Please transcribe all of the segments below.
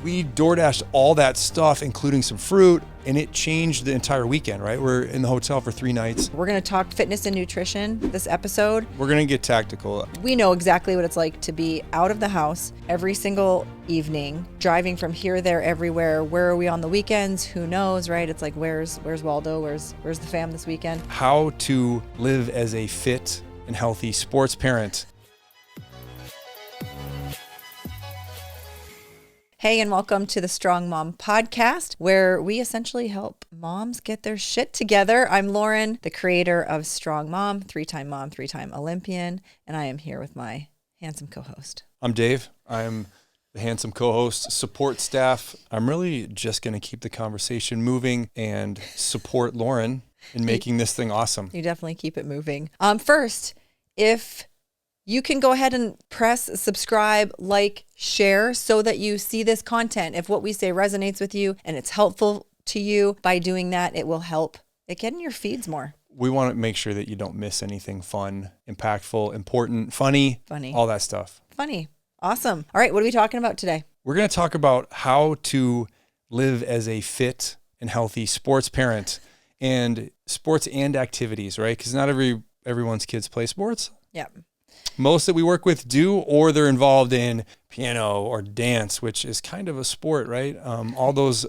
We DoorDashed all that stuff, including some fruit, and it changed the entire weekend, right? We're in the hotel for 3 nights. We're going to talk fitness and nutrition this episode. We're going to get tactical. We know exactly what it's like to be out of the house every single evening, driving from here, there, everywhere. Where are we on the weekends? Who knows, right? It's like, where's Waldo? Where's the fam this weekend? How to live as a fit and healthy sports parent. Hey, and welcome to the Strong Mom Podcast, where we essentially help moms get their shit together. I'm Lauren, the creator of Strong Mom, 3-time mom, 3-time Olympian, and I am here with my handsome co-host. I'm Dave. I'm the handsome co-host, support staff. I'm really just going to keep the conversation moving and support Lauren in making this thing awesome. You definitely keep it moving. First, if you can go ahead and press subscribe, like, share so that you see this content. If what we say resonates with you and it's helpful to you, by doing that, it will help it get in your feeds more. We want to make sure that you don't miss anything fun, impactful, important, funny, all that stuff. Funny. Awesome. All right. What are we talking about today? We're going to talk about how to live as a fit and healthy sports parent and sports and activities, right? Because not everyone's kids play sports. Yeah. Most that we work with do, or they're involved in piano or dance, which is kind of a sport, right? All those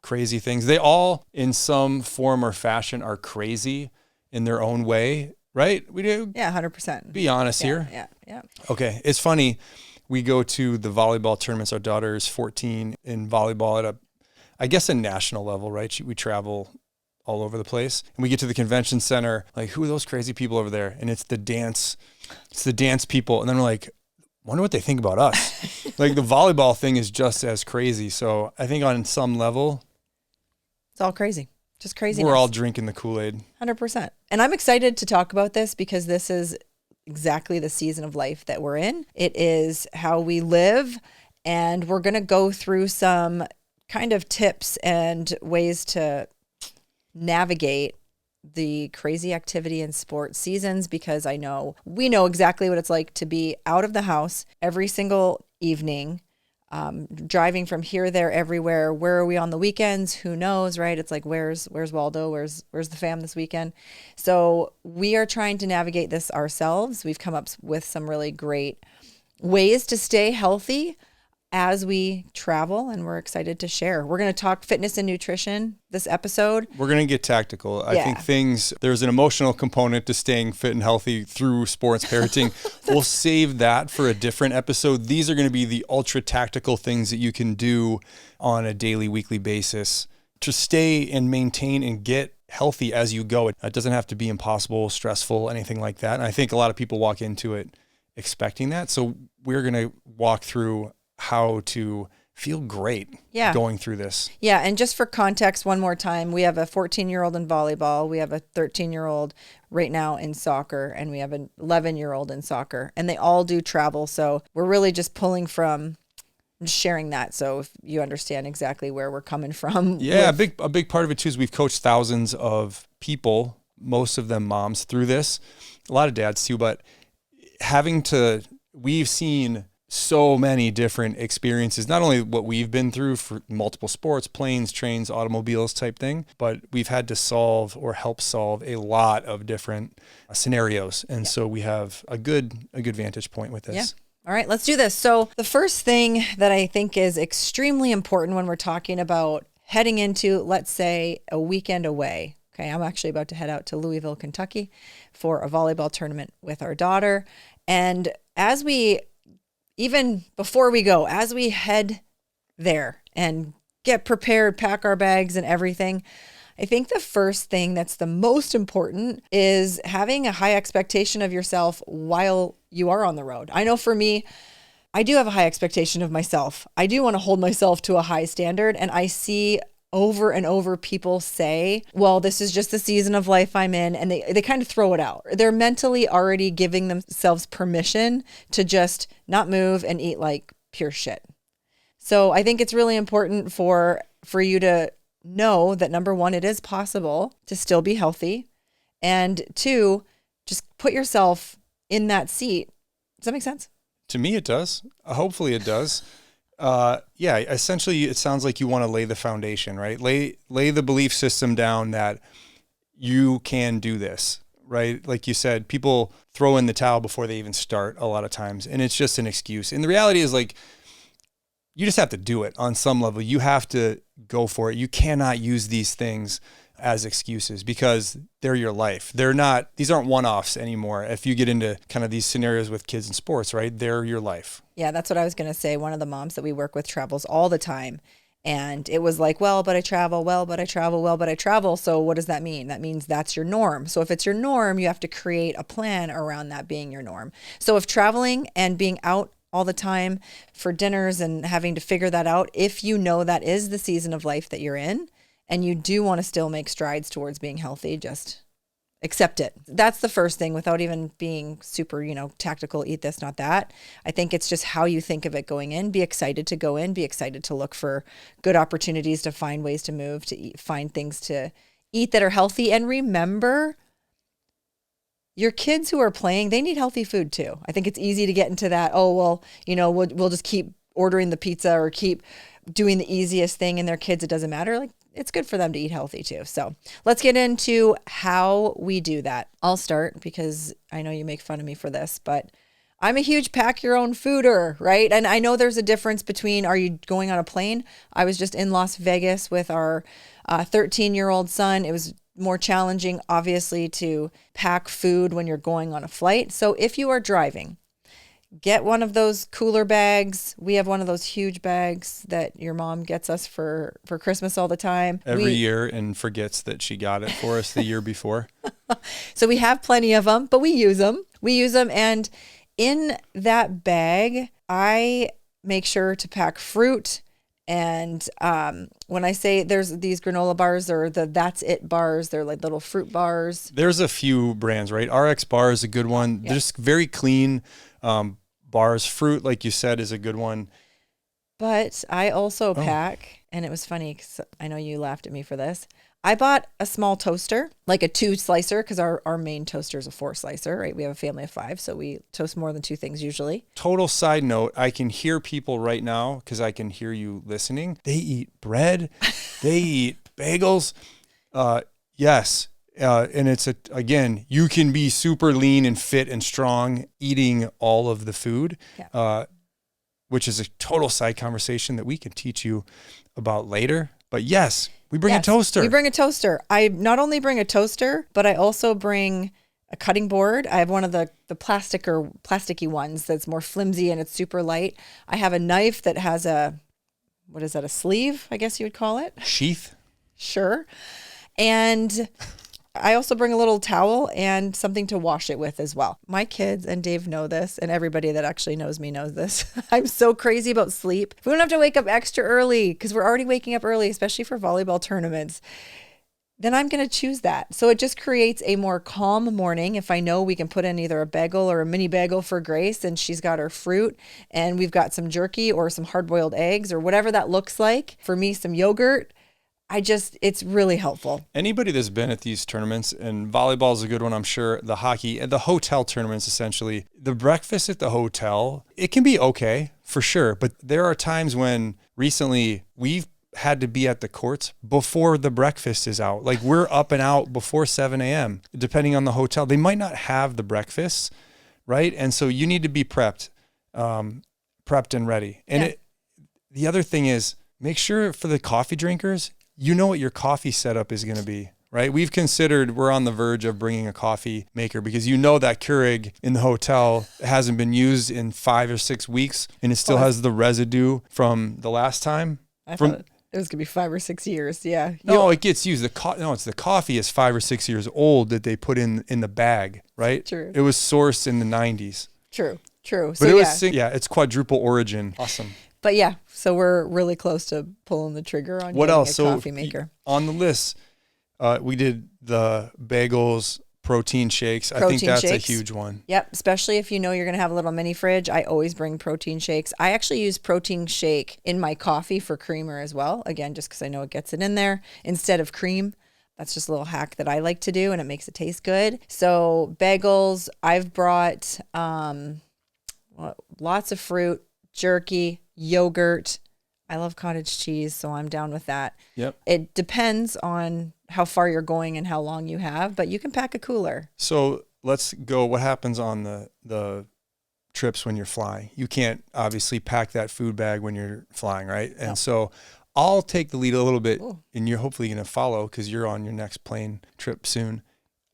crazy things. They all, in some form or fashion, are crazy in their own way, right? We do. Yeah, 100%. Be honest here. Yeah. Okay. It's funny. We go to the volleyball tournaments. Our daughter is 14 in volleyball at a national level, right? We travel all over the place. And we get to the convention center, like, who are those crazy people over there? And it's the dance people. And then we're like, wonder what they think about us. Like, the volleyball thing is just as crazy. So I think on some level, it's all crazy. Just crazy. We're all drinking the Kool-Aid. 100%. And I'm excited to talk about this because this is exactly the season of life that we're in. It is how we live. And we're going to go through some kind of tips and ways to navigate the crazy activity in sports seasons, because we know exactly what it's like to be out of the house every single evening, driving from here, there, everywhere. Where are we on the weekends? Who knows, right? It's like, where's Waldo? Where's the fam this weekend? So we are trying to navigate this ourselves. We've come up with some really great ways to stay healthy as we travel, and we're excited to share. We're going to talk fitness and nutrition this episode. We're going to get tactical. I think there's an emotional component to staying fit and healthy through sports parenting. We'll save that for a different episode. These are going to be the ultra tactical things that you can do on a daily, weekly basis to stay and maintain and get healthy as you go. It doesn't have to be impossible, stressful, anything like that. And I think a lot of people walk into it expecting that. So we're going to walk through how to feel great going through this. Yeah. And just for context, one more time, we have a 14-year-old in volleyball. We have a 13-year-old right now in soccer, and we have an 11-year-old in soccer, and they all do travel. So we're really just pulling from sharing that. So if you understand exactly where we're coming from. Yeah. A big part of it too is we've coached thousands of people, most of them moms, through this, a lot of dads too, but we've seen so many different experiences, not only what we've been through for multiple sports, planes, trains, automobiles type thing, but we've had to solve or help solve a lot of different scenarios. And so we have a good vantage point with this. Yeah. All right, let's do this. So the first thing that I think is extremely important when we're talking about heading into, let's say, a weekend away. Okay, I'm actually about to head out to Louisville, Kentucky for a volleyball tournament with our daughter. And even before we go, as we head there and get prepared, pack our bags and everything, I think the first thing that's the most important is having a high expectation of yourself while you are on the road. I know for me, I do have a high expectation of myself. I do want to hold myself to a high standard. And I see over and over people say, well, this is just the season of life I'm in. And they kind of throw it out. They're mentally already giving themselves permission to just not move and eat like pure shit. So I think it's really important for you to know that, number one, it is possible to still be healthy. And two, just put yourself in that seat. Does that make sense? To me, it does. Hopefully it does. Yeah, essentially it sounds like you want to lay the foundation, right? Lay the belief system down that you can do this, right? Like you said, people throw in the towel before they even start a lot of times, and it's just an excuse. And the reality is, like, you just have to do it on some level. You have to go for it. You cannot use these things as excuses because they're your life. These aren't one-offs anymore. If you get into kind of these scenarios with kids in sports, right? They're your life. Yeah, that's what I was going to say. One of the moms that we work with travels all the time. And it was like, well, but I travel, well, but I travel, well, but I travel. So what does that mean? That means that's your norm. So if it's your norm, you have to create a plan around that being your norm. So if traveling and being out all the time for dinners and having to figure that out, if you know that is the season of life that you're in and you do want to still make strides towards being healthy, just accept it. That's the first thing without even being super, tactical, eat this, not that. I think it's just how you think of it going in. Be excited to go in, be excited to look for good opportunities to find ways to move, to eat, find things to eat that are healthy. And remember, your kids who are playing, they need healthy food too. I think it's easy to get into that. Oh, well, we'll just keep ordering the pizza or keep doing the easiest thing, and their kids, it doesn't matter. Like, it's good for them to eat healthy too. So let's get into how we do that. I'll start because I know you make fun of me for this, but I'm a huge pack your own fooder, right? And I know there's a difference between, are you going on a plane? I was just in Las Vegas with our 13-year-old son. It was more challenging, obviously, to pack food when you're going on a flight. So if you are driving, get one of those cooler bags. We have one of those huge bags that your mom gets us for Christmas all the time. Every year, and forgets that she got it for us the year before. So we have plenty of them, but we use them. And in that bag, I make sure to pack fruit. And when I say there's these granola bars or the That's It bars, they're like little fruit bars. There's a few brands, right? RX bar is a good one. Yeah. They're just very clean bars. Fruit, like you said, is a good one. But I also pack, and it was funny because I know you laughed at me for this. I bought a small toaster, like a 2-slicer, because our main toaster is a 4-slicer, right? We have a family of 5, so we toast more than 2 things usually. Total side note, I can hear people right now, because I can hear you listening. They eat bread. They eat bagels. Yes. And it's, again, you can be super lean and fit and strong eating all of the food, which is a total side conversation that we can teach you about later. But yes, we bring a toaster. We bring a toaster. I not only bring a toaster, but I also bring a cutting board. I have one of the plastic or plasticky ones that's more flimsy and it's super light. I have a knife that has a sleeve, I guess you would call it. Sheath? Sure. And I also bring a little towel and something to wash it with as well. My kids and Dave know this, and everybody that actually knows me knows this. I'm so crazy about sleep. If we don't have to wake up extra early, because we're already waking up early, especially for volleyball tournaments, then I'm going to choose that. So it just creates a more calm morning. If I know we can put in either a bagel or a mini bagel for Grace, and she's got her fruit, and we've got some jerky or some hard-boiled eggs or whatever that looks like. For me, some yogurt. It's really helpful. Anybody that's been at these tournaments, and volleyball is a good one, I'm sure, the hockey, and the hotel tournaments, essentially, the breakfast at the hotel, it can be okay, for sure. But there are times when recently we've had to be at the courts before the breakfast is out. Like, we're up and out before 7 a.m., depending on the hotel. They might not have the breakfast, right? And so you need to be prepped and ready. And the other thing is, make sure for the coffee drinkers, you know what your coffee setup is going to be, right? We're on the verge of bringing a coffee maker because that Keurig in the hotel hasn't been used in 5 or 6 weeks and it still has the residue from the last time. I thought it was going to be 5 or 6 years. Yeah. No, it gets used. It's the coffee is 5 or 6 years old that they put in the bag, right? True. It was sourced in the 90s. True. But so, it's quadruple origin. Awesome. But yeah, so we're really close to pulling the trigger on getting a coffee maker. On the list, we did the bagels, protein shakes. I think that's a huge one. Yep, especially if you know you're going to have a little mini fridge. I always bring protein shakes. I actually use protein shake in my coffee for creamer as well. Again, just because I know it gets it in there instead of cream. That's just a little hack that I like to do, and it makes it taste good. So bagels, I've brought lots of fruit. jerky, yogurt. I love cottage cheese, so I'm down with that. Yep. It depends on how far you're going and how long you have, but you can pack a cooler. So let's go. What happens on the trips when you're flying? You can't obviously pack that food bag when you're flying, right? And so I'll take the lead a little bit, and you're hopefully going to follow because you're on your next plane trip soon.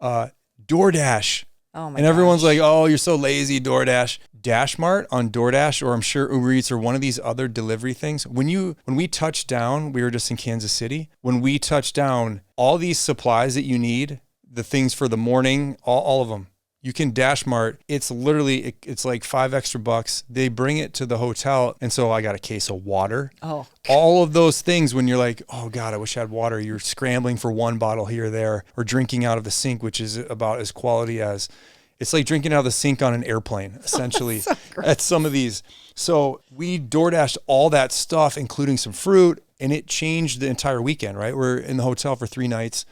DoorDash. Oh my And everyone's gosh. like, oh, you're so lazy, DoorDash. DashMart on DoorDash, or I'm sure Uber Eats or one of these other delivery things. When we touched down, we were just in Kansas City. When we touched down, all these supplies that you need, the things for the morning, all of them, you can DashMart. It's literally, it's like $5 extra. They bring it to the hotel. And so I got a case of water. Oh, all of those things when you're like, oh God, I wish I had water. You're scrambling for one bottle here or there, or drinking out of the sink, which is about as quality as, it's like drinking out of the sink on an airplane, essentially, at some of these. So we DoorDashed all that stuff, including some fruit, and it changed the entire weekend, right? We're in the hotel for 3 nights.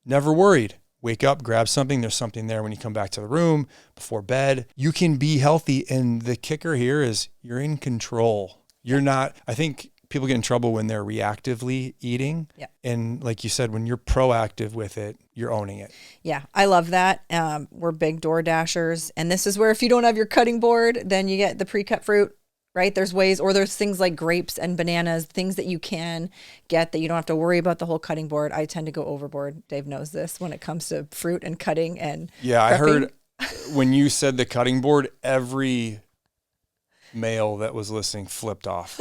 Never worried. Wake up, grab something. There's something there when you come back to the room before bed. You can be healthy. And the kicker here is you're in control. You're not, I think people get in trouble when they're reactively eating. Yeah. And like you said, when you're proactive with it, you're owning it. yeah. I love that. We're big Door Dashers. And this is where if you don't have your cutting board, then you get the pre-cut fruit, right? There's ways, or there's things like grapes and bananas, things that you can get that you don't have to worry about the whole cutting board. I tend to go overboard. Dave knows this when it comes to fruit and cutting and Yeah, prepping. I heard when you said the cutting board, every male that was listening flipped off.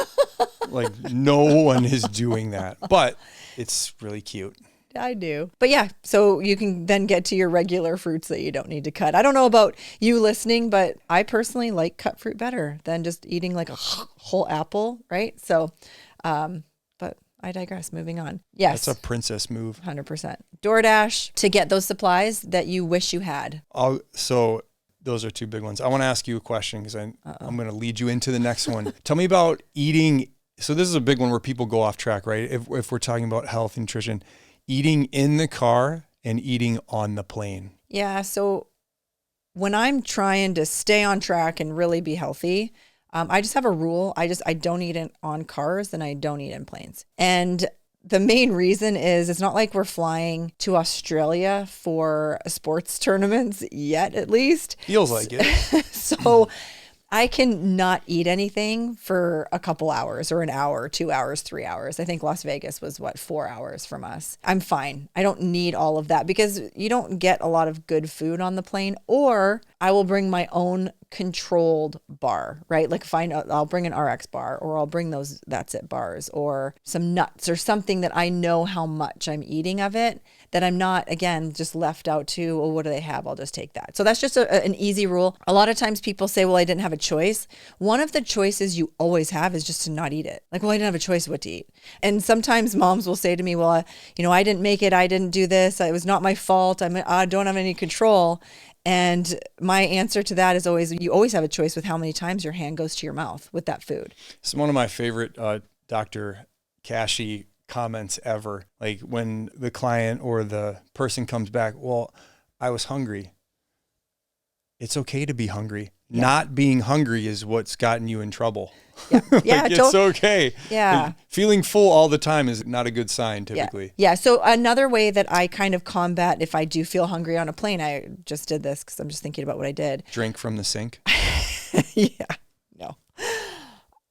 Like no one is doing that, but it's really cute. I do. But yeah, so you can then get to your regular fruits that you don't need to cut. I don't know about you listening, but I personally like cut fruit better than just eating like a whole apple, right? So, but I digress. Moving on. Yes. That's a princess move. 100%. DoorDash to get those supplies that you wish you had. So those are 2 big ones. I want to ask you a question because I'm going to lead you into the next one. Tell me about eating. So this is a big one where people go off track, right? If we're talking about health, nutrition, eating in the car and eating on the plane. Yeah. So when I'm trying to stay on track and really be healthy, I just have a rule. I don't eat it on cars and I don't eat in planes. And the main reason is it's not like we're flying to Australia for sports tournaments yet, at least. Feels like it. So I can not eat anything for a couple hours or an hour, 2 hours, 3 hours. I think Las Vegas was 4 hours from us. I'm fine. I don't need all of that because you don't get a lot of good food on the plane, or I will bring my own controlled bar, right? Like I'll bring an RX bar, or I'll bring those That's It bars, or some nuts or something that I know how much I'm eating of it, that I'm not, again, just left out to, well, what do they have? I'll just take that. So that's just an easy rule. A lot of times people say, well, I didn't have a choice. One of the choices you always have is just to not eat it. Like, well, I didn't have a choice what to eat. And sometimes moms will say to me, well, I didn't make it. I didn't do this. It was not my fault. I don't have any control. And my answer to that is always, you always have a choice with how many times your hand goes to your mouth with that food. It's one of my favorite Dr. Kashi comments ever. Like when the client or the person comes back, well, I was hungry. It's okay to be hungry. Yeah. Not being hungry is what's gotten you in trouble. Yeah, yeah, it's okay. Yeah. Like, feeling full all the time is not a good sign typically. Yeah. So another way that I kind of combat if I do feel hungry on a plane, I just did this because I'm just thinking about what I did. Drink from the sink. Yeah. No.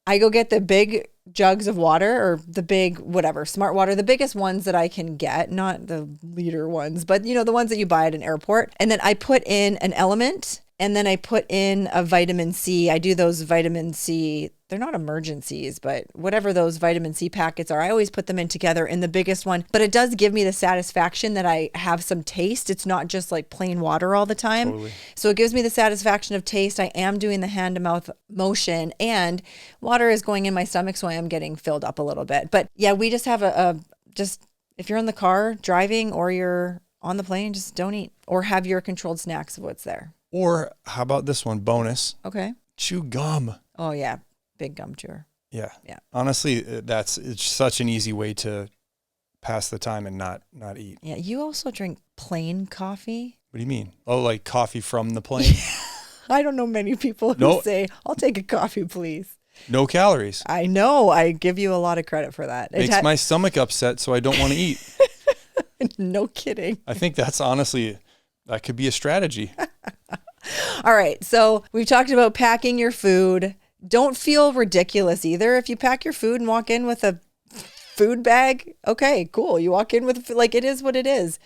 I go get the big jugs of water, or the big, whatever, smart water, the biggest ones that I can get, not the liter ones, but the ones that you buy at an airport. And then I put in an Element, and then I put in a vitamin C. I do those vitamin C, they're not emergencies, but whatever those vitamin C packets are, I always put them in together in the biggest one. But it does give me the satisfaction that I have some taste. It's not just like plain water all the time. Totally. So it gives me the satisfaction of taste. I am doing the hand to mouth motion, and water is going in my stomach, so I am getting filled up a little bit. But yeah, we just have just if you're in the car driving or you're on the plane, just don't eat, or have your controlled snacks of what's there. Or how about this one? Bonus. Okay. Chew gum. Oh yeah. Big gum chewer. Yeah. Yeah. Honestly, it's such an easy way to pass the time and not eat. Yeah. You also drink plain coffee. What do you mean? Oh, like coffee from the plane? I don't know many people who say, I'll take a coffee, please. No calories. I know. I give you a lot of credit for that. Makes my stomach upset, so I don't want to eat. No kidding. I think that's honestly, that could be a strategy. All right. So we've talked about packing your food. Don't feel ridiculous either. If you pack your food and walk in with a food bag, okay, cool. You walk in with, like, it is what it is.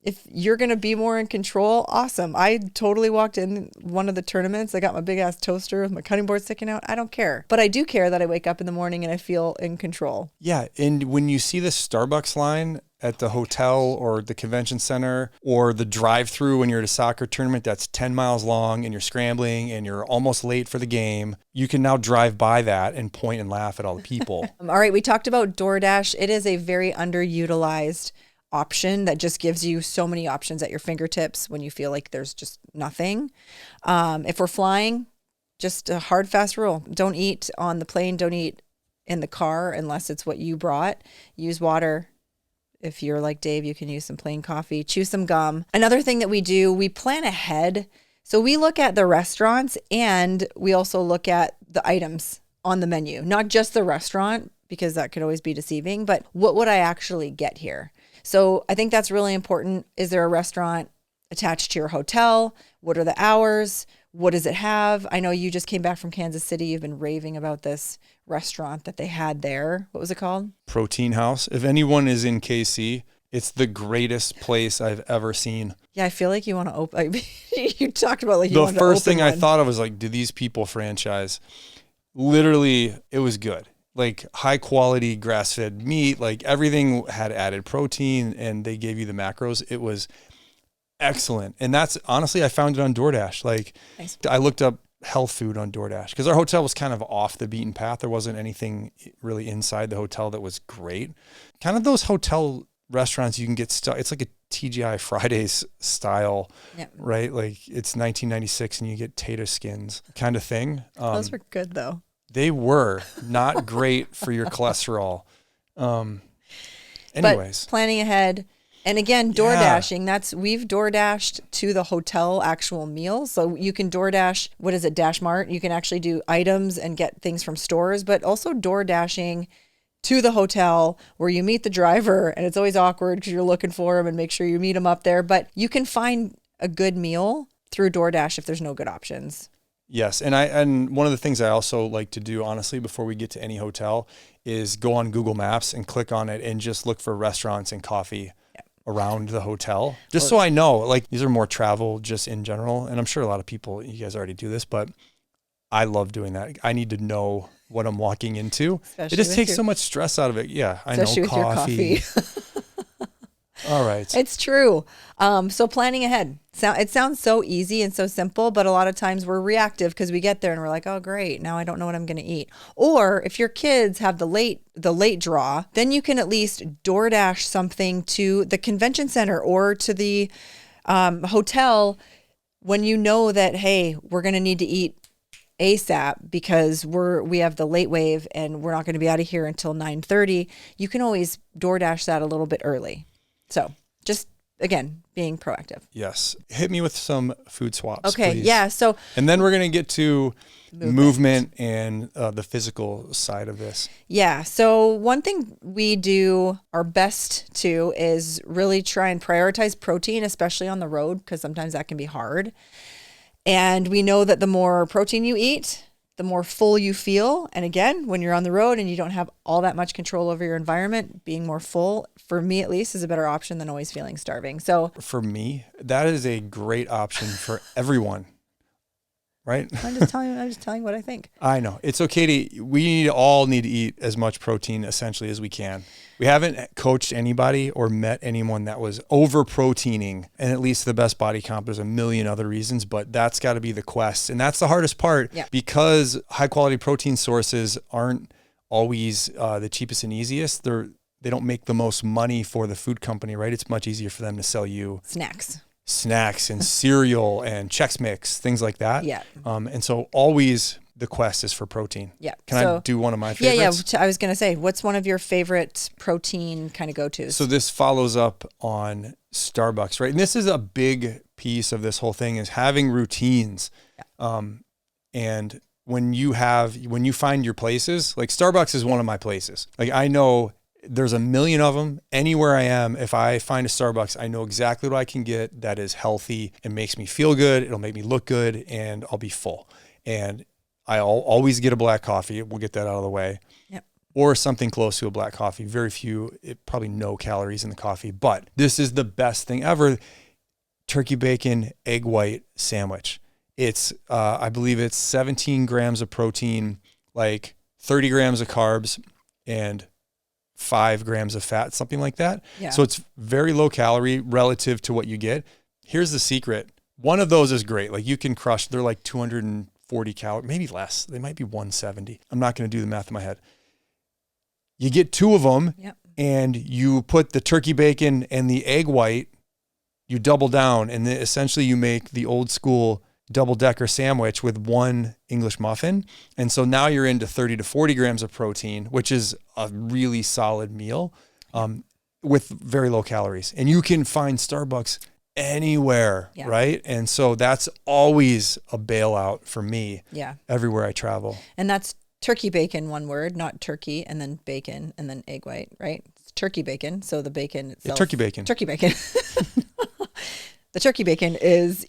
If you're going to be more in control, awesome. I totally walked in one of the tournaments. I got my big ass toaster with my cutting board sticking out. I don't care. But I do care that I wake up in the morning and I feel in control. Yeah. And when you see the Starbucks line at the hotel or the convention center or the drive-through when you're at a soccer tournament that's 10 miles long and you're scrambling and you're almost late for the game, you can now drive by that and point and laugh at all the people. All right. We talked about DoorDash. It is a very underutilized option that just gives you so many options at your fingertips when you feel like there's just nothing. If we're flying, just a hard, fast rule. Don't eat on the plane. Don't eat in the car unless it's what you brought. Use water. If you're like Dave, you can use some plain coffee. Chew some gum. Another thing that we do, we plan ahead. So we look at the restaurants and we also look at the items on the menu, not just the restaurant, because that could always be deceiving, but what would I actually get here? So I think that's really important. Is there a restaurant attached to your hotel? What are the hours? What does it have? I know you just came back from Kansas City. You've been raving about this restaurant that they had there. What was it called? Protein House. If anyone is in KC, it's the greatest place I've ever seen. Yeah, I feel like you want to open. You talked about like you want to open. The first thing I thought of was like, do these people franchise? Literally, it was good. Like high quality grass-fed meat, like everything had added protein and they gave you the macros. It was excellent. And that's honestly, I found it on DoorDash. Like nice. I looked up health food on DoorDash because our hotel was kind of off the beaten path. There wasn't anything really inside the hotel that was great. Kind of those hotel restaurants you can get stuff. It's like a TGI Fridays style, right? Like it's 1996 and you get tater skins kind of thing. Those were good though. They were not great for your cholesterol. Anyways. But planning ahead. And again, DoorDashing, we've DoorDashed to the hotel actual meals. So you can DoorDash, what is it, Dash Mart? You can actually do items and get things from stores, but also DoorDashing to the hotel where you meet the driver. And it's always awkward because you're looking for him and make sure you meet him up there. But you can find a good meal through DoorDash if there's no good options. Yes. And one of the things I also like to do, honestly, before we get to any hotel is go on Google Maps and click on it and just look for restaurants and coffee around the hotel. Just so I know, like these are more travel just in general. And I'm sure a lot of people, you guys already do this, but I love doing that. I need to know what I'm walking into. Especially it just takes so much stress out of it. Yeah, I know coffee. All right. It's true. So planning ahead. It sounds so easy and so simple, but a lot of times we're reactive because we get there and we're like, oh, great. Now I don't know what I'm going to eat. Or if your kids have the late draw, then you can at least DoorDash something to the convention center or to the hotel when you know that, hey, we're going to need to eat ASAP because we have the late wave and we're not going to be out of here until 9:30. You can always DoorDash that a little bit early. So just, again, being proactive. Yes. Hit me with some food swaps, okay, please. Yeah. So, and then we're going to get to movement and the physical side of this. Yeah. So one thing we do our best to is really try and prioritize protein, especially on the road, because sometimes that can be hard. And we know that the more protein you eat, the more full you feel. And again, when you're on the road and you don't have all that much control over your environment, being more full, for me at least, is a better option than always feeling starving. So for me, that is a great option for everyone, right? I'm just telling what I think. I know. It's okay we all need to eat as much protein essentially as we can. We haven't coached anybody or met anyone that was over proteining, and at least the best body comp. There's a million other reasons, but that's got to be the quest. And that's the hardest part because high quality protein sources aren't always the cheapest and easiest. They don't make the most money for the food company, right? It's much easier for them to sell you snacks and cereal and Chex Mix, things like that. Yeah. And so always the quest is for protein. Yeah. Can I do one of my favorites? Yeah. I was going to say, what's one of your favorite protein kind of go-tos? So this follows up on Starbucks, right? And this is a big piece of this whole thing is having routines. Yeah. And when you find your places, like Starbucks is one of my places. Like I know there's a million of them anywhere I am. If I find a Starbucks, I know exactly what I can get that is healthy and makes me feel good. It'll make me look good and I'll be full. And I'll always get a black coffee. We'll get that out of the way. Yep. Or something close to a black coffee. Very few, probably no calories in the coffee, but this is the best thing ever. Turkey bacon, egg white sandwich. It's, I believe it's 17 grams of protein, like 30 grams of carbs and 5 grams of fat, something like that. Yeah. So it's very low calorie relative to what you get. Here's the secret. One of those is great. Like you can crush, they're like 240 calories, maybe less. They might be 170. I'm not going to do the math in my head. You get 2 of them and you put the turkey bacon and the egg white, you double down, and then essentially you make the old school double-decker sandwich with 1 English muffin. And so now you're into 30 to 40 grams of protein, which is a really solid meal with very low calories. And you can find Starbucks anywhere, right? And so that's always a bailout for me everywhere I travel. And that's turkey bacon, one word, not turkey, and then bacon, and then egg white, right? It's turkey bacon. So the bacon itself. Turkey bacon. Turkey bacon. The turkey bacon is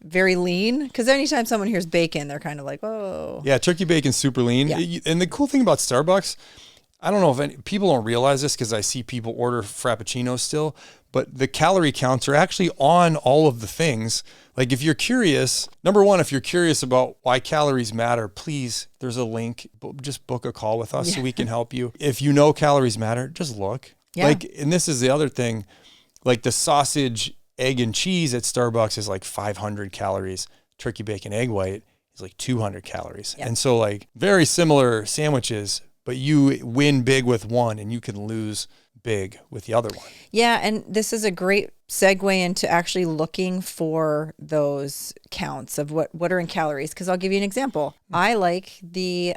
very lean, because anytime someone hears bacon, they're kind of like, oh. Yeah, turkey bacon's super lean. Yeah. And the cool thing about Starbucks, I don't know if people don't realize this because I see people order Frappuccinos still, but the calorie counts are actually on all of the things. Like if you're curious, number one, if you're curious about why calories matter, please, there's a link. Just book a call with us so we can help you. If you know calories matter, just look. Yeah. Like, and this is the other thing, like the sausage, egg and cheese at Starbucks is like 500 calories. Turkey bacon, egg white is like 200 calories. Yeah. And so like very similar sandwiches, but you win big with one and you can lose big with the other one. Yeah. And this is a great segue into actually looking for those counts of what are in calories. Cause I'll give you an example. I like the,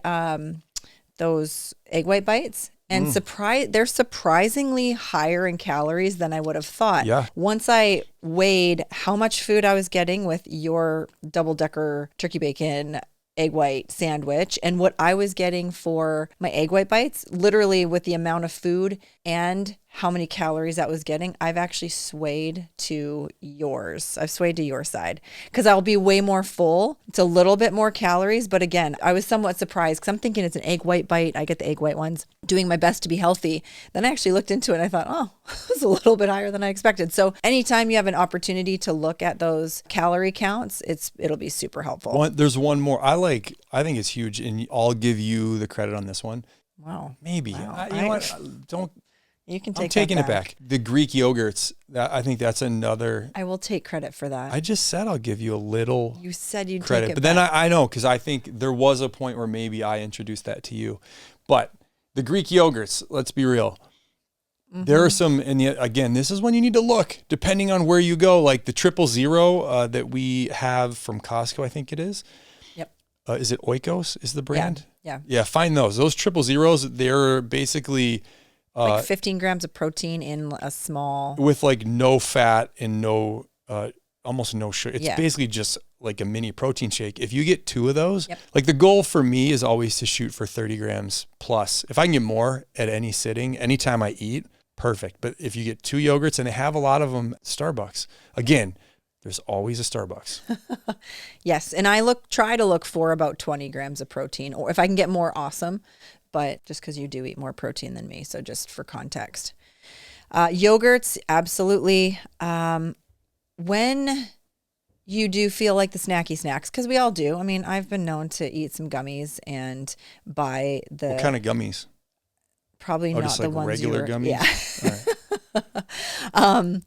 those egg white bites. And they're surprisingly higher in calories than I would have thought. Yeah. Once I weighed how much food I was getting with your double-decker turkey bacon egg white sandwich and what I was getting for my egg white bites, literally with the amount of food and how many calories that was getting, I've actually swayed to yours. I've swayed to your side because I'll be way more full. It's a little bit more calories, but again, I was somewhat surprised because I'm thinking it's an egg white bite. I get the egg white ones, doing my best to be healthy. Then I actually looked into it and I thought, oh, it's a little bit higher than I expected. So anytime you have an opportunity to look at those calorie counts, it'll be super helpful. There's one more. I think it's huge, and I'll give you the credit on this one. Wow. Maybe. Wow. You know what? Don't. You can take. I'm taking it back. The Greek yogurts. I think that's another. I will take credit for that. I just said I'll give you a little. You said you'd credit, take it but then back. I know because I think there was a point where maybe I introduced that to you, but the Greek yogurts. Let's be real. Mm-hmm. There are some, and yet again, this is when you need to look depending on where you go. Like the 000 that we have from Costco, I think it is. Yep. Is it Oikos? Is the brand? Yeah. Yeah. Find those. Those 000. They're basically. Like 15 grams of protein in a small. With like no fat and no, almost no sugar. It's basically just like a mini protein shake. If you get 2 of those, like the goal for me is always to shoot for 30 grams plus. If I can get more at any sitting, anytime I eat, perfect. But if you get 2 yogurts, and they have a lot of them, Starbucks, again, there's always a Starbucks. Yes. And I try to look for about 20 grams of protein, or if I can get more, awesome. But just because you do eat more protein than me. So just for context. Yogurts, absolutely. When you do feel like the snacky snacks, because we all do. I mean, I've been known to eat some gummies and buy the... What kind of gummies? Probably not just the like ones regular gummies? Yeah. All right.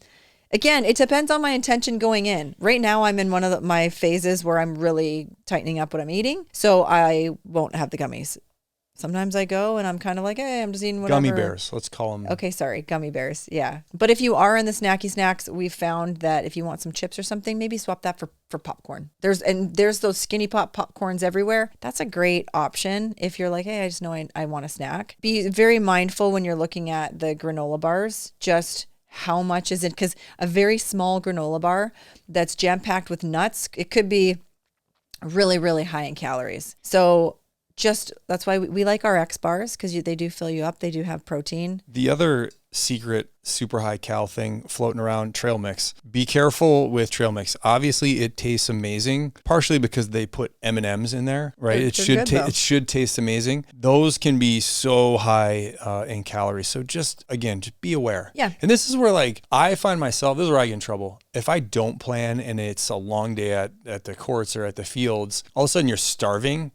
Again, it depends on my intention going in. Right now, I'm in one of my phases where I'm really tightening up what I'm eating. So I won't have the gummies. Sometimes I go and I'm kind of like, hey, I'm just eating whatever. Gummy bears, let's call them. Okay, sorry, gummy bears. Yeah. But if you are in the snacky snacks, we've found that if you want some chips or something, maybe swap that for popcorn. There's those skinny popcorns everywhere. That's a great option if you're like, hey, I just know I want a snack. Be very mindful when you're looking at the granola bars, just how much is it? Because a very small granola bar that's jam-packed with nuts, it could be really, really high in calories. So just that's why we like our X bars, because they do fill you up. They do have protein. The other secret super high cal thing floating around, trail mix. Be careful with trail mix. Obviously it tastes amazing, partially because they put M&Ms in there, right? It should taste amazing. Those can be so high in calories. So just be aware. Yeah. And this is where like I find myself, this is where I get in trouble. If I don't plan and it's a long day at the courts or at the fields, all of a sudden you're starving,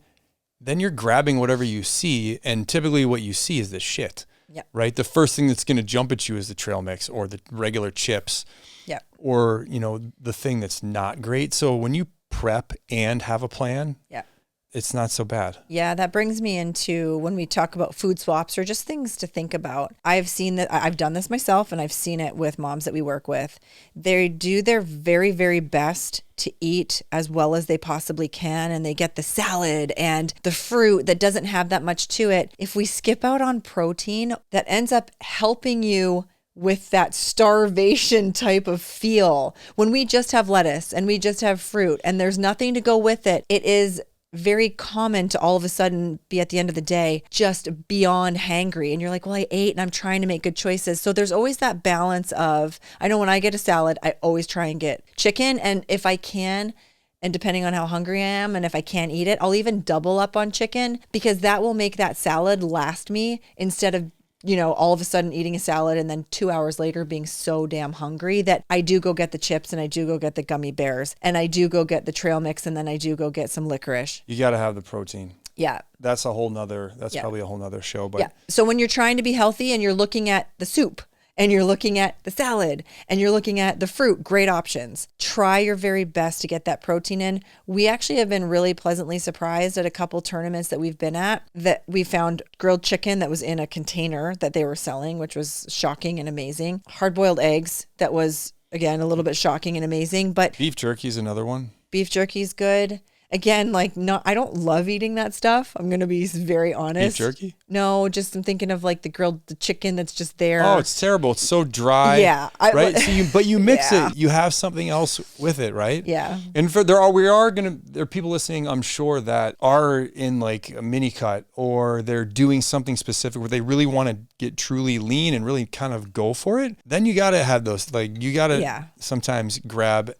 then you're grabbing whatever you see, and typically what you see is the shit. Yep. Right? The first thing that's going to jump at you is the trail mix or the regular chips. Yep. Or, the thing that's not great. So when you prep and have a plan, yep, it's not so bad. Yeah, that brings me into when we talk about food swaps or just things to think about. I've seen that, I've done this myself, and I've seen it with moms that we work with. They do their very, very best to eat as well as they possibly can, and they get the salad and the fruit that doesn't have that much to it. If we skip out on protein, that ends up helping you with that starvation type of feel. When we just have lettuce and we just have fruit and there's nothing to go with it, it is very common to all of a sudden be at the end of the day just beyond hangry, and you're like, well, I ate and I'm trying to make good choices. So there's always that balance of, I know when I get a salad, I always try and get chicken, and if I can, and depending on how hungry I am and if I can't eat it, I'll even double up on chicken, because that will make that salad last me, instead of all of a sudden eating a salad and then 2 hours later being so damn hungry that I do go get the chips and I do go get the gummy bears and I do go get the trail mix and then I do go get some licorice. You got to have the protein. Yeah. That's probably a whole nother show. But yeah. So when you're trying to be healthy and you're looking at the soup and you're looking at the salad and you're looking at the fruit, great options. Try your very best to get that protein in. We actually have been really pleasantly surprised at a couple tournaments that we've been at, that we found grilled chicken that was in a container that they were selling, which was shocking and amazing. Hard-boiled eggs, that was, again, a little bit shocking and amazing. But beef jerky is another one. Beef jerky is good. Again, I don't love eating that stuff. I'm going to be very honest. Beef jerky? No, just I'm thinking of the chicken that's just there. Oh, it's terrible. It's so dry. Yeah. Right? So you mix it. You have something else with it, right? Yeah. And there are people listening, I'm sure, that are in like a mini cut, or they're doing something specific where they really want to get truly lean and really kind of go for it. Then you got to have those, you got to sometimes grab,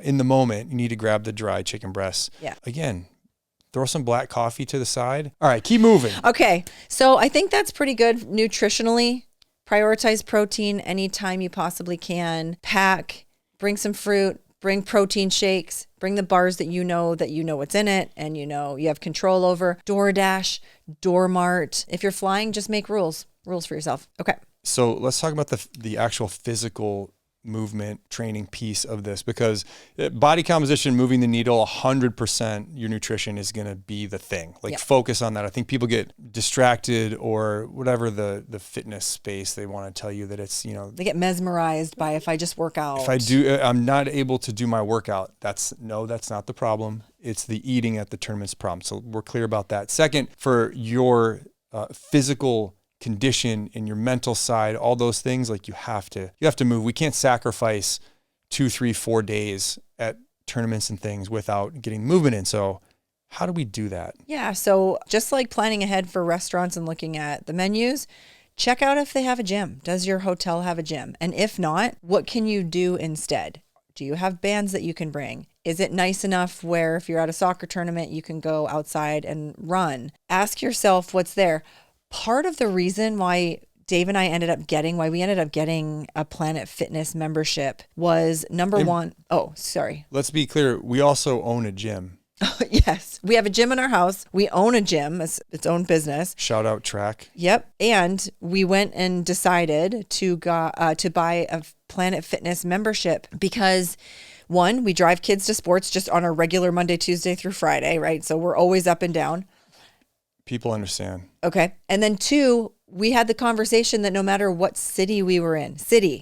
in the moment, you need to grab the dry chicken breasts. Yeah. Again, throw some black coffee to the side. All right, keep moving. Okay. So I think that's pretty good nutritionally. Prioritize protein anytime you possibly can. Pack, bring some fruit, bring protein shakes, bring the bars that you know what's in it and you have control over. DoorDash, Doormart. If you're flying, just make rules for yourself. Okay. So let's talk about the actual physical movement training piece of this, because body composition, moving the needle, 100%, your nutrition is going to be the thing. Focus on that. I think people get distracted, or whatever the fitness space, they want to tell you that it's, they get mesmerized by, if I just work out. If I'm not able to do my workout. That's not the problem. It's the eating at the tournament's problem. So we're clear about that. Second, for your physical condition and your mental side, all those things, you have to move. We can't sacrifice 2, 3, 4 days at tournaments and things without getting movement in. So how do we do that? Yeah. So just like planning ahead for restaurants and looking at the menus, check out if they have a gym. Does your hotel have a gym? And if not, what can you do instead? Do you have bands that you can bring? Is it nice enough where if you're at a soccer tournament, you can go outside and run? Ask yourself what's there. Part of the reason why Dave and I ended up getting a Planet Fitness membership was number one. Oh, sorry. Let's be clear. We also own a gym. Yes. We have a gym in our house. We own a gym. It's its own business. Shout out Track. Yep. And we went and decided to buy a Planet Fitness membership because, one, we drive kids to sports just on a regular Monday, Tuesday through Friday, right? So we're always up and down. People understand. Okay. And then 2, we had the conversation that no matter what city we were in,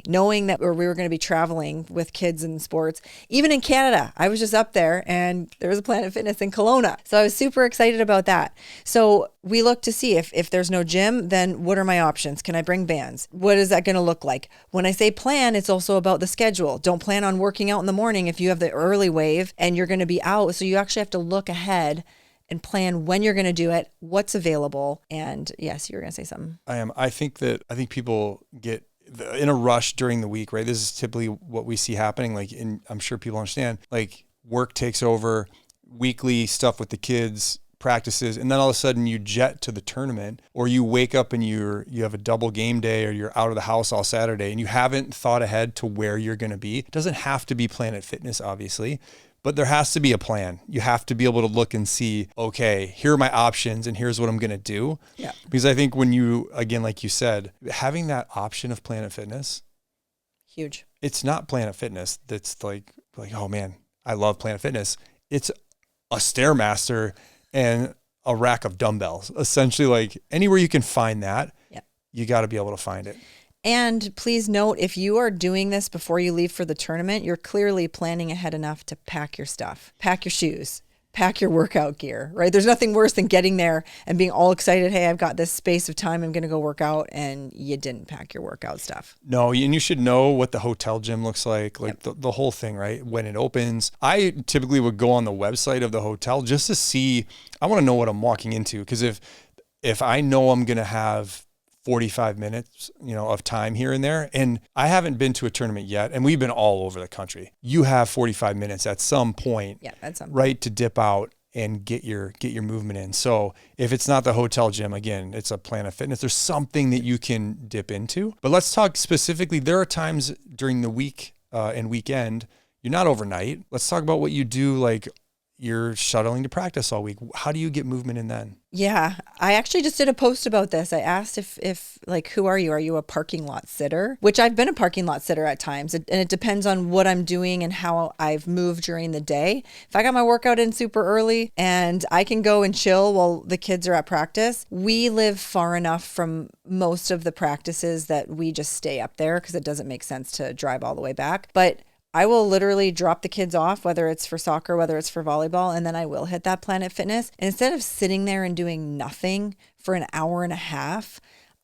knowing that we were going to be traveling with kids in sports, even in Canada, I was just up there and there was a Planet Fitness in Kelowna. So I was super excited about that. So we looked to see if there's no gym, then what are my options? Can I bring bands? What is that going to look like? When I say plan, it's also about the schedule. Don't plan on working out in the morning if you have the early wave and you're going to be out. So you actually have to look ahead and plan when you're going to do it, what's available. And yes, you were going to say something. I think people get in a rush during the week, right? This is typically what we see happening. Like, I'm sure people understand, like work takes over, weekly stuff with the kids, practices, and then all of a sudden you jet to the tournament, or you wake up and you have a double game day, or you're out of the house all Saturday and you haven't thought ahead to where you're going to be. It doesn't have to be Planet Fitness, obviously, but there has to be a plan. You have to be able to look and see, okay, here are my options and here's what I'm going to do. Yeah. Because I think when you, again, like you said, having that option of Planet Fitness, huge. It's not Planet Fitness that's like, oh man, I love Planet Fitness. It's a Stairmaster and a rack of dumbbells. Essentially, like anywhere you can find that, you got to be able to find it. And please note, if you are doing this before you leave for the tournament, you're clearly planning ahead enough to pack your stuff, pack your shoes, pack your workout gear, right? There's nothing worse than getting there and being all excited. Hey, I've got this space of time. I'm going to go work out. And you didn't pack your workout stuff. No, and you should know what the hotel gym looks like the whole thing, right? When it opens, I typically would go on the website of the hotel just to see, I want to know what I'm walking into. Because if I know I'm going to have 45 minutes, of time here and there. And I haven't been to a tournament yet. And we've been all over the country. You have 45 minutes at some point, right, to dip out and get your movement in. So if it's not the hotel gym, again, it's a Planet Fitness. There's something that you can dip into. But let's talk specifically. There are times during the week and weekend, you're not overnight. Let's talk about what you do, like you're shuttling to practice all week. How do you get movement in then? Yeah, I actually just did a post about this. I asked if like, who are you? Are you a parking lot sitter? Which I've been a parking lot sitter at times. And it depends on what I'm doing and how I've moved during the day. If I got my workout in super early and I can go and chill while the kids are at practice, we live far enough from most of the practices that we just stay up there because it doesn't make sense to drive all the way back. But I will literally drop the kids off, whether it's for soccer, whether it's for volleyball, and then I will hit that Planet Fitness. And instead of sitting there and doing nothing for an hour and a half,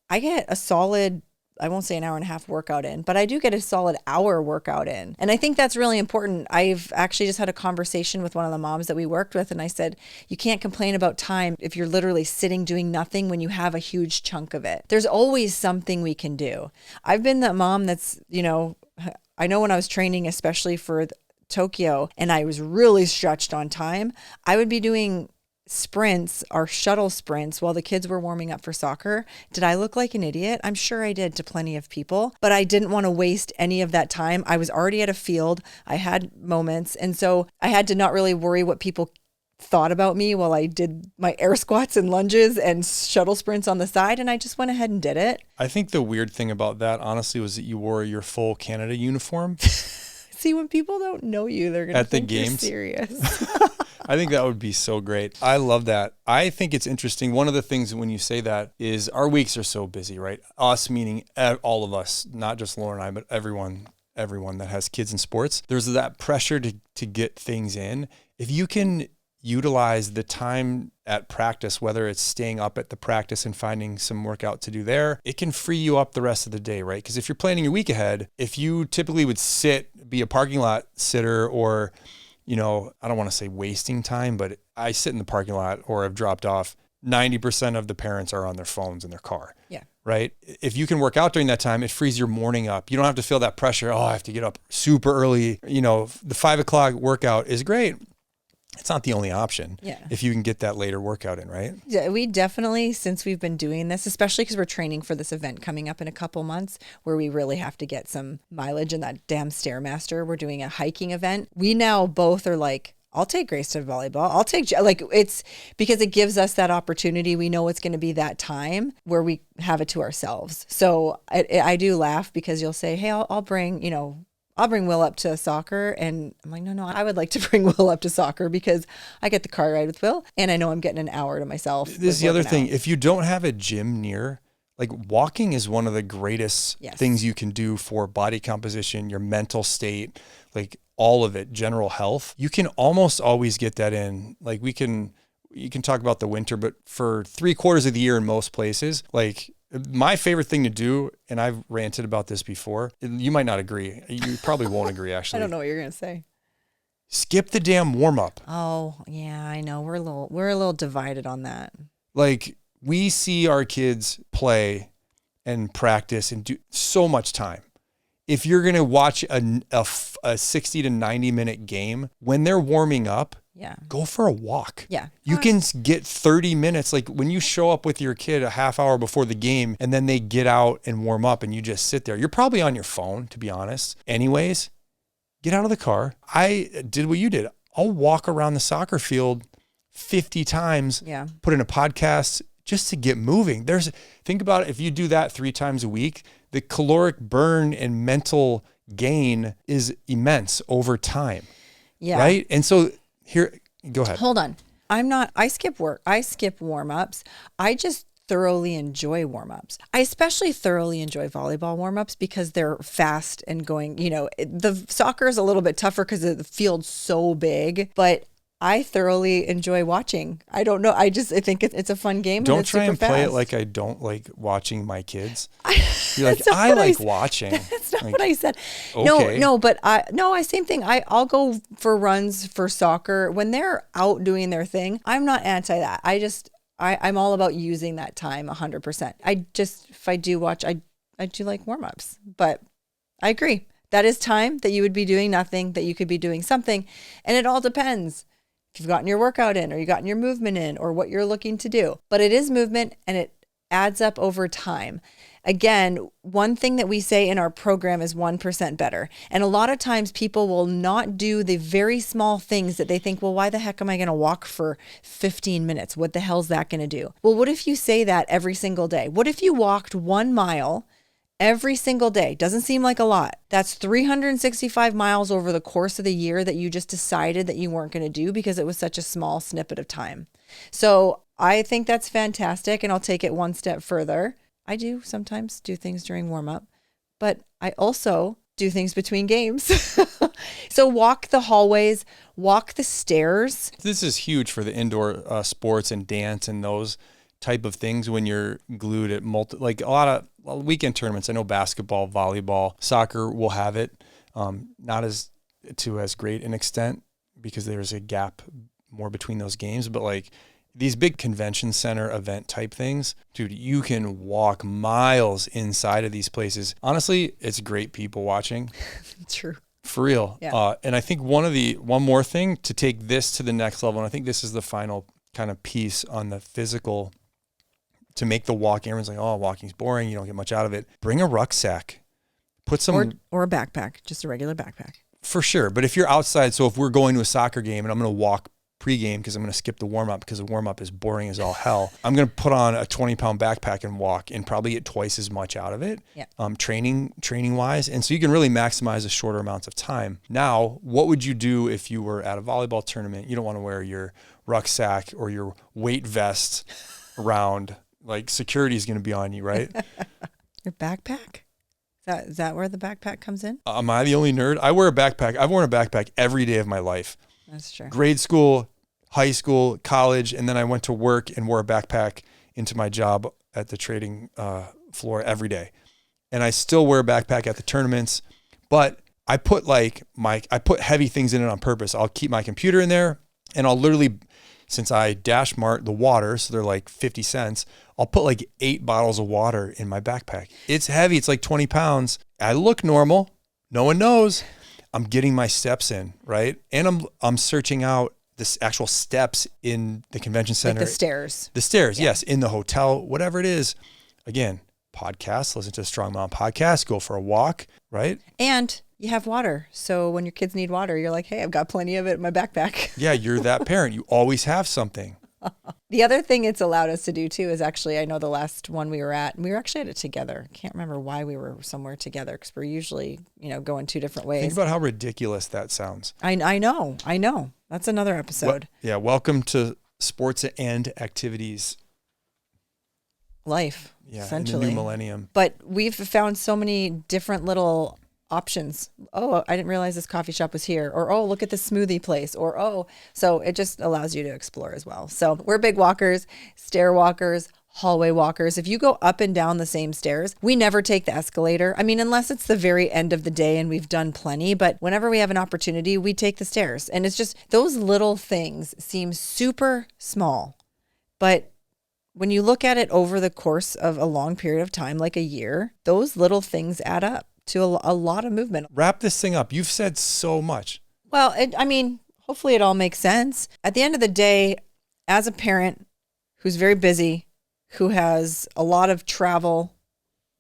I get a solid, I won't say an hour and a half workout in, but I do get a solid hour workout in. And I think that's really important. I've actually just had a conversation with one of the moms that we worked with, and I said, you can't complain about time if you're literally sitting doing nothing when you have a huge chunk of it. There's always something we can do. I've been that mom that's, I know when I was training, especially for Tokyo, and I was really stretched on time, I would be doing sprints or shuttle sprints while the kids were warming up for soccer. Did I look like an idiot? I'm sure I did to plenty of people, but I didn't want to waste any of that time. I was already at a field. I had moments. And so I had to not really worry what people thought about me while I did my air squats and lunges and shuttle sprints on the side. And I just went ahead and did it. I think the weird thing about that, honestly, was that you wore your full Canada uniform. See, when people don't know you, they're going to think you're serious. I think that would be so great. I love that. I think it's interesting. One of the things when you say that is our weeks are so busy, right? Us meaning all of us, not just Laura and I, but everyone that has kids in sports. There's that pressure to get things in. If you can utilize the time at practice, whether it's staying up at the practice and finding some workout to do there, it can free you up the rest of the day, right? Because if you're planning your week ahead, if you typically would be a parking lot sitter or, I don't want to say wasting time, but I sit in the parking lot or have dropped off, 90% of the parents are on their phones in their car. Yeah. Right? If you can work out during that time, it frees your morning up. You don't have to feel that pressure. Oh, I have to get up super early. The 5 o'clock workout is great. It's not the only option. Yeah. If you can get that later workout in, right? Yeah, we definitely, since we've been doing this, especially because we're training for this event coming up in a couple months where we really have to get some mileage in that damn Stairmaster. We're doing a hiking event. We now both are like, I'll take Grace to volleyball. I'll take, it's because it gives us that opportunity. We know it's going to be that time where we have it to ourselves. So I do laugh because you'll say, hey, I'll bring Will up to soccer. And I'm like, no, I would like to bring Will up to soccer because I get the car ride with Will and I know I'm getting an hour to myself. This is the other thing. If you don't have a gym near, Like walking is one of the greatest Yes. things you can do for body composition, your mental state, like all of it, general health. You can almost always get that in. Like you can talk about the winter, but for 3/4 of the year in most places, like my favorite thing to do, and I've ranted about this before, you might not agree. You probably won't agree actually. I don't know what you're going to say. Skip the damn warm up. Oh, yeah, I know. We're a little divided on that. Like we see our kids play and practice and do so much time. If you're going to watch a 60 to 90 minute game, when they're warming up, go for a walk. Yeah. You can get 30 minutes. Like when you show up with your kid a half hour before the game and then they get out and warm up and you just sit there. You're probably on your phone, to be honest. Anyways, get out of the car. I did what you did. I'll walk around the soccer field 50 times, put in a podcast just to get moving. Think about it. If you do that 3 times a week, the caloric burn and mental gain is immense over time. Yeah. Right. And so here, go ahead. Hold on. I skip work. I skip warm-ups. I just thoroughly enjoy warm-ups. I especially thoroughly enjoy volleyball warm-ups because they're fast and going, the soccer is a little bit tougher because the field's so big, but I thoroughly enjoy watching. I don't know. I think it's a fun game. Don't it's try and super play fast. it like I don't like watching my kids. You're like, That's not I what like watching. That's not Like, what I said. okay. No, but same thing. I'll go for runs for soccer when they're out doing their thing. I'm not anti that. I'm all about using that time 100%. If I do watch, I do like warm-ups, but I agree. That is time that you would be doing nothing, that you could be doing something. And it all depends. If you've gotten your workout in or you've gotten your movement in or what you're looking to do, but it is movement and it adds up over time. Again, one thing that we say in our program is 1% better. And a lot of times people will not do the very small things that they think, well, why the heck am I going to walk for 15 minutes? What the hell's that going to do? Well, what if you say that every single day? What if you walked 1 mile every single day? Doesn't seem like a lot. That's 365 miles over the course of the year that you just decided that you weren't going to do because it was such a small snippet of time. So I think that's fantastic. And I'll take it one step further. I do sometimes do things during warm up, but I also do things between games. So walk the hallways, walk the stairs. This is huge for the indoor sports and dance and those type of things when you're glued at like a lot of weekend tournaments. I know basketball, volleyball, soccer will have it, not as great an extent because there's a gap more between those games, but like these big convention center event type things, dude, you can walk miles inside of these places. Honestly, it's great people watching. True. For real. Yeah. And I think one more thing to take this to the next level, and I think this is the final kind of piece on the physical to make the walking. Everyone's like, oh, walking's boring. You don't get much out of it. Bring a rucksack. Put some... Or a backpack, just a regular backpack. For sure. But if you're outside, so if we're going to a soccer game and I'm going to walk pregame because I'm going to skip the warm-up because the warm-up is boring as all hell, I'm going to put on a 20-pound backpack and walk and probably get twice as much out of it, training-wise. And so you can really maximize the shorter amounts of time. Now, what would you do if you were at a volleyball tournament? You don't want to wear your rucksack or your weight vest around. Like security is going to be on you, right? Your backpack? Is that where the backpack comes in? Am I the only nerd? I wear a backpack. I've worn a backpack every day of my life. That's true. Grade school, high school, college, and then I went to work and wore a backpack into my job at the trading floor every day. And I still wear a backpack at the tournaments, but I put heavy things in it on purpose. I'll keep my computer in there and I'll literally, since I dash mart the water, so they're like 50 cents, I'll put like 8 bottles of water in my backpack. It's heavy. It's like 20 pounds. I look normal. No one knows. I'm getting my steps in, right? And I'm searching out the actual steps in the convention center. Like the stairs. The stairs, yes. In the hotel, whatever it is. Again, podcast, listen to a Strong Mom podcast, go for a walk, right? And you have water. So when your kids need water, you're like, hey, I've got plenty of it in my backpack. Yeah, you're that parent. You always have something. The other thing it's allowed us to do too is actually, I know the last one we were at, and we were actually at it together. I can't remember why we were somewhere together because we're usually, going 2 different ways. Think about how ridiculous that sounds. I know. That's another episode. Welcome to Sports and Activities. life, Yeah, essentially. in the new millennium. But we've found so many different little options. Oh, I didn't realize this coffee shop was here. Or, oh, look at this smoothie place. Or, oh, so it just allows you to explore as well. So we're big walkers, stair walkers, hallway walkers. If you go up and down the same stairs, we never take the escalator. I mean, unless it's the very end of the day and we've done plenty, but whenever we have an opportunity, we take the stairs. And it's just those little things seem super small, but when you look at it over the course of a long period of time, like a year, those little things add up to a lot of movement. Wrap this thing up. You've said so much. Well, hopefully it all makes sense. At the end of the day, as a parent who's very busy, who has a lot of travel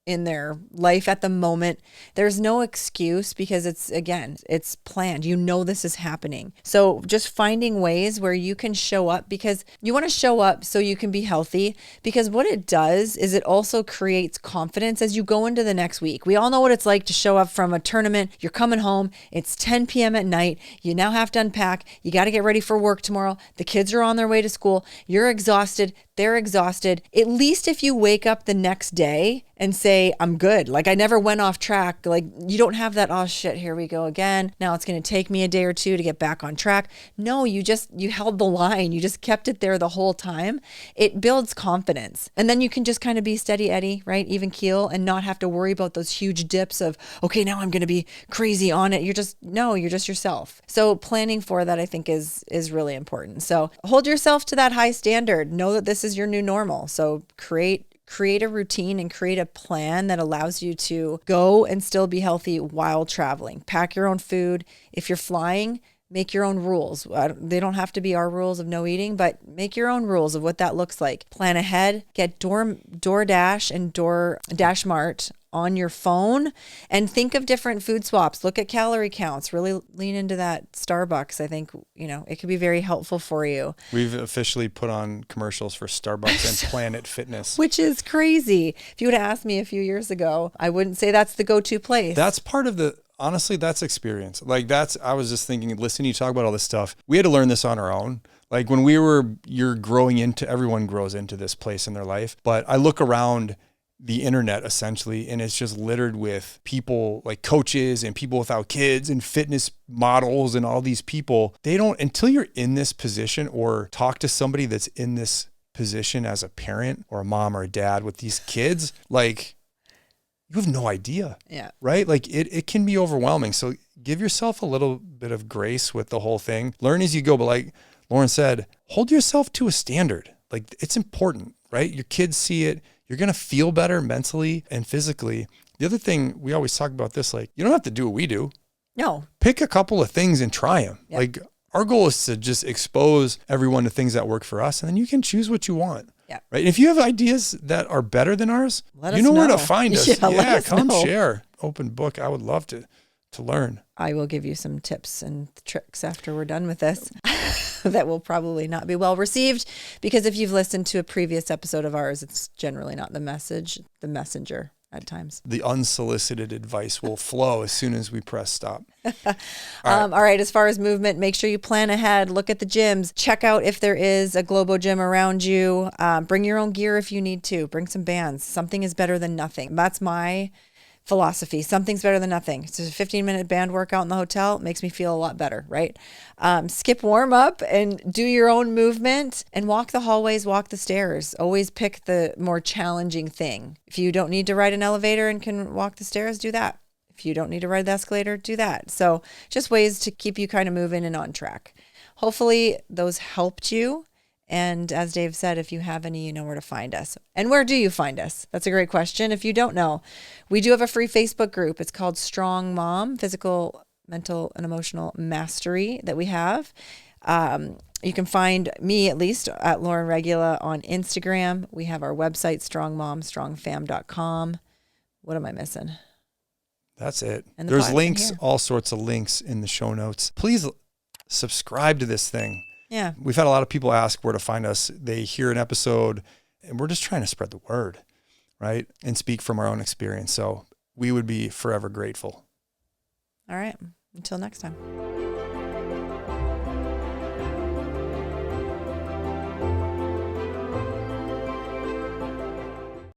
in their life at the moment, there's no excuse because it's planned. You know this is happening. So just finding ways where you can show up, because you want to show up so you can be healthy, because what it does is it also creates confidence as you go into the next week. We all know what it's like to show up from a tournament. You're coming home. It's 10 p.m. at night. You now have to unpack. You got to get ready for work tomorrow. The kids are on their way to school. You're exhausted. They're exhausted. At least if you wake up the next day and say, I'm good. Like I never went off track. Like you don't have that, oh shit, here we go again. Now it's going to take me a day or two to get back on track. No, you held the line. You just kept it there the whole time. It builds confidence. And then you can just kind of be steady Eddie, right? Even keel, and not have to worry about those huge dips of, okay, now I'm going to be crazy on it. You're just yourself. So planning for that, I think is really important. So hold yourself to that high standard. Know that this is your new normal. So create a routine and create a plan that allows you to go and still be healthy while traveling. Pack your own food. If you're flying, make your own rules. They don't have to be our rules of no eating, but make your own rules of what that looks like. Plan ahead. Get DoorDash and DoorDash Mart on your phone and think of different food swaps. Look at calorie counts. Really lean into that Starbucks. I think, it could be very helpful for you. We've officially put on commercials for Starbucks and Planet Fitness. Which is crazy. If you would have asked me a few years ago, I wouldn't say that's the go-to place. That's part of honestly, that's experience. I was just thinking, listening to you talk about all this stuff. We had to learn this on our own. Like when everyone grows into this place in their life. But I look around the internet essentially, and it's just littered with people like coaches and people without kids and fitness models and all these people. They don't, until you're in this position or talk to somebody that's in this position as a parent or a mom or a dad with these kids, like you have no idea. Yeah. Right? Like it can be overwhelming. So give yourself a little bit of grace with the whole thing. Learn as you go. But like Lauren said, hold yourself to a standard. Like it's important, right? Your kids see it. You're going to feel better mentally and physically. The other thing, we always talk about this, like you don't have to do what we do. No. Pick a couple of things and try them. Yep. Like our goal is to just expose everyone to things that work for us. And then you can choose what you want. Yeah. Right. And if you have ideas that are better than ours, let you us know where know. to find us. Yeah, come know. share. Open book. I would love to learn. I will give you some tips and tricks after we're done with this that will probably not be well received, because if you've listened to a previous episode of ours, it's generally not the messenger at times. The unsolicited advice will flow as soon as we press stop. All right. As far as movement, make sure you plan ahead. Look at the gyms. Check out if there is a Globo gym around you. Bring your own gear if you need to. Bring some bands. Something is better than nothing. That's my philosophy. Something's better than nothing. It's a 15-minute band workout in the hotel. It makes me feel a lot better, right? Skip warm up and do your own movement and walk the hallways, walk the stairs. Always pick the more challenging thing. If you don't need to ride an elevator and can walk the stairs, do that. If you don't need to ride the escalator, do that. So just ways to keep you kind of moving and on track. Hopefully those helped you. And as Dave said, if you have any, you know where to find us. And where do you find us? That's a great question. If you don't know, we do have a free Facebook group. It's called Strong Mom, Physical, Mental, and Emotional Mastery that we have. You can find me, at least, at Lauren Regula on Instagram. We have our website, strongmomstrongfam.com. What am I missing? That's it. There's links, all sorts of links in the show notes. Please subscribe to this thing. Yeah. We've had a lot of people ask where to find us. They hear an episode and we're just trying to spread the word, right? And speak from our own experience. So we would be forever grateful. All right. Until next time.